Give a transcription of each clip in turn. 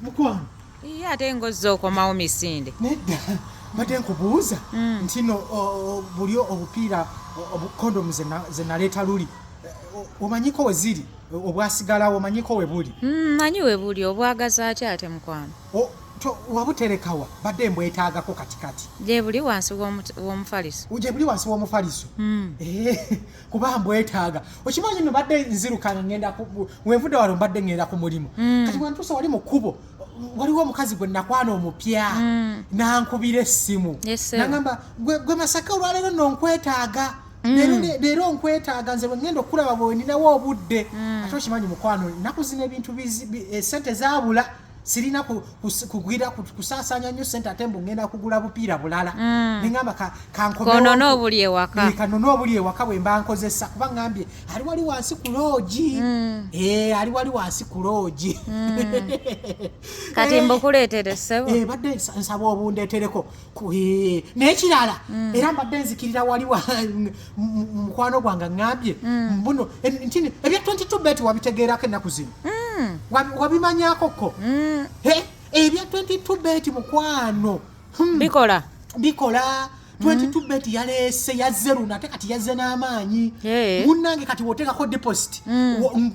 Mukwano. Iya ate ngozza okomawo misinde. Nedda mbadde nkubuuza nti no buli obupiira obukondomu ze naleeta luli omanyiko we ziri obwasigalawo omanyiko we buli. Manyi we buli obwagaza atya ate mukwano. Wabuterekawa badde mbwetaagako katikati. Gye buli wansi w'omufaliso. Gye buli wansi w'omufaliso. Kuba mbwetaaga. Okimanyi no badde nzirukanga ngenda wenvudde wano mbadde ngenda ku mulimu. Kati wantuusa wali mu kkubo waliwo omukazi gwe nakwana omupya nankubira essimu. Nagamba gwe Masaka olwaleero nno nkwetaaga. Leero nkwetaaga nze bwe ngenda okulaba bwe ninawo obudde. Ate okimanyi mukwano nnaku zino ebintu sente zaabula. Sirina kugira kusasanya nnyo sente ate mbu ngenda kugula bupiira bulala. Nengamba kankomewo. Konono obuli ewaka. Kanono obuli ewaka bwe mba nkozesa kuba ngambye ali wali wansi ku loogi. Ali wali wansi ku loogi. Kati mbukuleetere ssebo. Badde nsaba obundeetereko. N'ekirala era mbadde nzikirira wali mukwano gwange ngambye mbuno ebya 22 bet wabitegeerako ennaku zino. Wabimanyako ko. Ebya 22 bet mukwano. Bikola 22 bet yaleese yazze luna ate kati yazze n'amaanyi. Munnange kati woteekako deposit.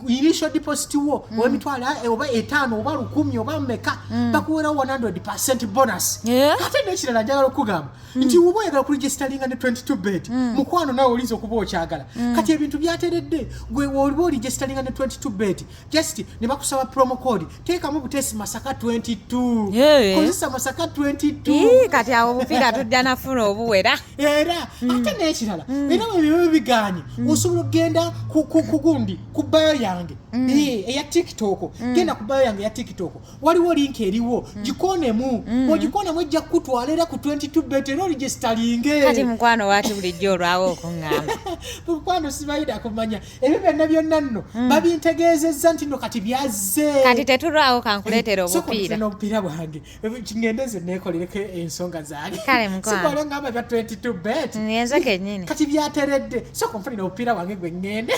Initial deposit wo w'emitwalo oba 5 oba 10 oba mmeka bakuweerawo 100% bonus. Ate n'ekirala njagala okugamba nti woba oyagala okuregisteringa ne 22 bet mukwano nawe oliza okuba okyagala. Kati ebintu byateredde gwe oliba oregisteringa ne 22 bet just ne bakusaba promo code teekamu butesi Masaka 22. Kozesa Masaka 22. Kati awo bupiira tujja nafuna obuwera. Era ate n'ekirala era bwe biganye osobola okugenda kugundi ku bayo yange eya TikTok. Genda ku bayo yange ya TikTok waliwo link eriwo gikonemu ogikonemu ejja kutwala era ku 22 bet era oregisteringe. Kati mukwano waati bulijjo olwawo okuŋŋamba. Mukwano sibayida kumanya ebyo byonna nno babintegeezezza nti no kati byazze. Kati tetulwawo kankuleetera obupiira. N'obupiira bwange kiŋŋendeze neekolereko ensonga zange. Kale mukwano. Sikwala ngamba 22 bet. Nyenze kennyini. Kati byateredde. So konfunira obupiira bwange gwe ngende.